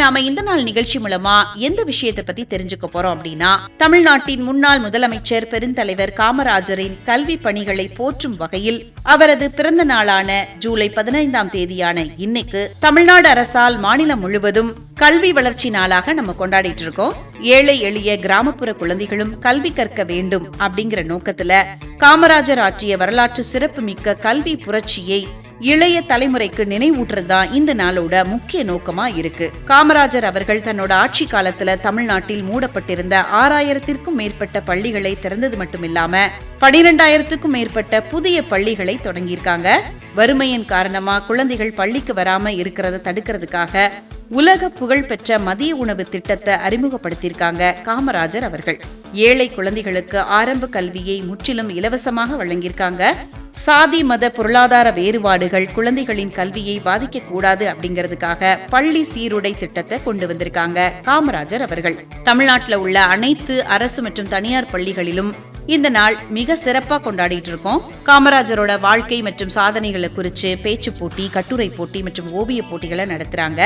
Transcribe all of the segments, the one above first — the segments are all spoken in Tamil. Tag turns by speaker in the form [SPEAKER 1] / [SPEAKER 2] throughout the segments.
[SPEAKER 1] நாம இந்த நாள் நிகழ்ச்சி மூலமா எந்த விஷயத்தை பத்தி தெரிஞ்சுக்க போறோம் அப்படின்னா, தமிழ்நாட்டின் முன்னாள் முதலமைச்சர் பெருந்தலைவர் காமராஜரின் கல்வி பணிகளை போற்றும் வகையில் அவரது பிறந்த நாளான ஜூலை 15ஆம் தேதியான இன்னைக்கு தமிழ்நாடு அரசால் மாநிலம் முழுவதும் கல்வி வளர்ச்சி நாளாக நம்ம கொண்டாடிட்டு இருக்கோம். ஏழை எளிய கிராமப்புற குழந்தைகளும் கல்வி கற்க வேண்டும் அப்படிங்கிற நோக்கத்துல காமராஜர் ஆற்றிய வரலாற்று சிறப்பு மிக்க கல்வி புரட்சியை இளைய தலைமுறைக்கு நினைவூட்டுறதுதான் இந்த நாளோட முக்கிய நோக்கமா இருக்கு. காமராஜர் அவர்கள் தன்னோட ஆட்சி காலத்துல தமிழ்நாட்டில் மூடப்பட்டிருந்த 6000த்திற்கும் மேற்பட்ட பள்ளிகளை திறந்தது மட்டுமில்லாம 12,000த்துக்கும் மேற்பட்ட புதிய பள்ளிகளை தொடங்கியிருக்காங்க. வறுமையின் காரணமா குழந்தைகள் பள்ளிக்கு வராம இருக்கிறத தடுக்கிறதுக்காக உலக புகழ்பெற்ற மதிய உணவு திட்டத்தை அறிமுகப்படுத்தியிருக்காங்க காமராஜர் அவர்கள். ஏழை குழந்தைகளுக்கு ஆரம்ப கல்வியை முற்றிலும் இலவசமாக வழங்கியிருக்காங்க. சாதி மத பொருளாதார வேறுபாடுகள் குழந்தைகளின் கல்வியை பாதிக்க கூடாது அப்படிங்கிறதுக்காக பள்ளி சீருடை திட்டத்தை கொண்டு வந்திருக்காங்க காமராஜர் அவர்கள். தமிழ்நாட்டில் உள்ள அனைத்து அரசு மற்றும் தனியார் பள்ளிகளிலும் இந்த நாள் மிக சிறப்பா கொண்டாடிட்டு இருக்கோம். காமராஜரோட வாழ்க்கை மற்றும் சாதனைகளை குறித்து பேச்சு போட்டி, கட்டுரை போட்டி மற்றும் ஓவிய போட்டிகளை நடத்துறாங்க.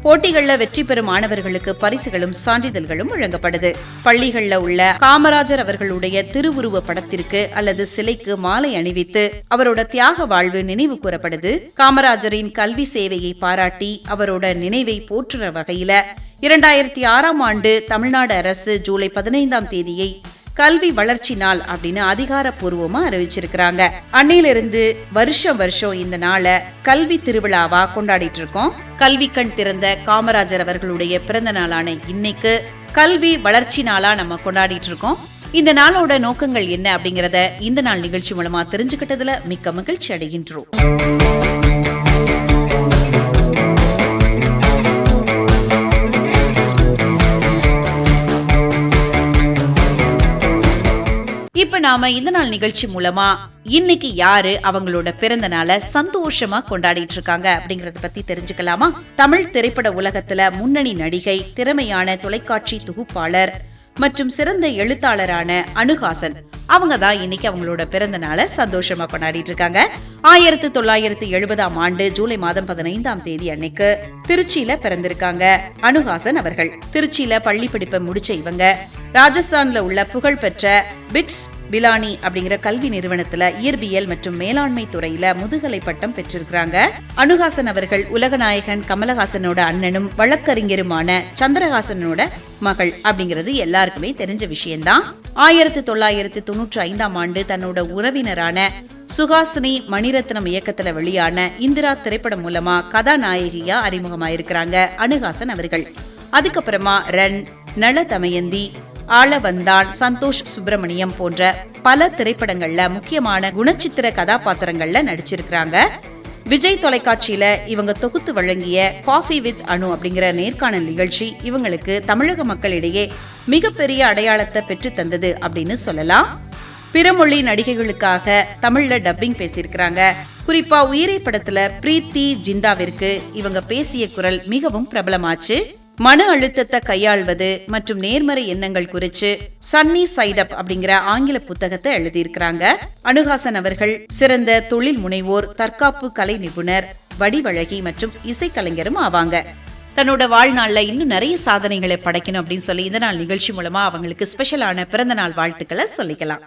[SPEAKER 1] போட்டிகள்ல வெற்றி பெறும் மாணவர்களுக்கு பரிசுகளும் சான்றிதழ்களும் வழங்கப்படுது. பள்ளிகள்ல உள்ள காமராஜர் அவர்களுடைய திருவுருவ படத்திற்கு அல்லது சிலைக்கு மாலை அணிவித்து அவரோட தியாக வாழ்வு நினைவு கூறப்படுது. காமராஜரின் கல்வி சேவையை பாராட்டி அவரோட நினைவை போற்றுற வகையில 2006ஆம் ஆண்டு தமிழ்நாடு அரசு ஜூலை 15ஆம் தேதியை கல்வி வளர்ச்சி நாள் அப்படின்னு அதிகாரப்பூர்வமா அறிவிச்சிருக்கிறாங்க. அன்னையிலிருந்து வருஷம் இந்த நாளை கல்வி திருவிழாவா கொண்டாடிட்டு இருக்கோம். கல்வி கண் திறந்த காமராஜர் அவர்களுடைய பிறந்த நாளான இன்னைக்கு கல்வி வளர்ச்சி நாளா நம்ம கொண்டாடிட்டு இருக்கோம். இந்த நாளோட நோக்கங்கள் என்ன அப்படிங்கறத இந்த நாள் நிகழ்ச்சி மூலமா தெரிஞ்சுக்கிட்டதுல மிக்க மகிழ்ச்சி அடைகின்றோம். இப்ப நாம இந்த நாள் நிகழ்ச்சி மூலமா இன்னைக்கு யாரு அவங்களோட பிறந்த நாளை சந்தோஷமா கொண்டாடிட்டு இருக்காங்க அப்படிங்கறத பத்தி தெரிஞ்சுக்கலாமா? தமிழ் திரைப்பட உலகத்துல முன்னணி நடிகை, திறமையான தொலைக்காட்சி தொகுப்பாளர் மற்றும் சிறந்த எழுத்தாளரான அனுஹாசன் அவங்க தான் இன்னைக்கு அவங்களோட பிறந்த நாளை சந்தோஷமா கொண்டாடிட்டு இருக்காங்க. 1970ஆம் ஆண்டு ஜூலை மாதம் 15ஆம் தேதி அன்னைக்கு திருச்சியில பிறந்திருக்காங்க அனுஹாசன் அவர்கள். திருச்சியில பள்ளி படிப்பை முடிச்ச இவங்க ராஜஸ்தான்ல உள்ள புகழ்பெற்ற பிட்ஸ் பிலானி அப்படிங்கிற கல்வி நிறுவனத்துல இயற்பியல் மற்றும் மேலாண்மை துறையில முதுகலை பட்டம் பெற்றிருக்கிறாங்க. அனுஹாசன் அவர்கள் உலகநாயகன் கமலஹாசனோட அண்ணனும் வழக்கறிஞருமான சந்திரஹாசனோட மகள் அப்படிங்கிறது எல்லாருக்குமே தெரிஞ்ச விஷயம்தான். 1995ஆம் ஆண்டு தன்னோட உறவினரான சுஹாசினி மணிரத்னம் இயக்கத்துல வெளியான இந்திரா திரைப்படம் மூலமா கதாநாயகியா அறிமுகமாயிருக்கிறாங்க அனுஹாசன் அவர்கள். அதுக்கப்புறமா ரன், நல தமயந்தி, ஆளவந்தான், சந்தோஷ் சுப்பிரமணியம் போன்ற பல திரைப்படங்கள்ல முக்கியமான குணச்சித்திர கதாபாத்திரங்கள்ல நடிச்சிருக்கிறாங்க. விஜய் தொலைக்காட்சியில இவங்க தொகுத்து வழங்கிய காஃபி வித் அனு அப்படிங்கிற நேர்காணல் நிகழ்ச்சி இவங்களுக்கு தமிழக மக்களிடையே மிகப்பெரிய அடையாளத்தை பெற்று தந்தது அப்படின்னு சொல்லலாம். பிறமொழி நடிகைகளுக்காக தமிழ்ல டப்பிங் பேசியிருக்கிறாங்க. குறிப்பா உயிரை படத்துல பிரீத்தி ஜிந்தாவிற்கு இவங்க பேசிய குரல் மிகவும் பிரபலமாச்சு. மன அழுத்தத்தை கையாள்வது மற்றும் நேர்மறை எண்ணங்கள் குறித்து சன்னி சைட் அப் அப்படிங்கிற ஆங்கில புத்தகத்தை எழுதியிருக்கிறாங்க. அனுஹாசன் அவர்கள் சிறந்த தொழில் முனைவோர், தற்காப்பு கலை நிபுணர், வடிவழகி மற்றும் இசைக்கலைஞரும் ஆவாங்க. தன்னோட வாழ்நாள்ல இன்னும் நிறைய சாதனைகளை படைக்கணும் அப்படின்னு சொல்லி இந்த நாள் நிகழ்ச்சி மூலமா அவங்களுக்கு ஸ்பெஷலான பிறந்த நாள் வாழ்த்துக்களை சொல்லிக்கலாம்.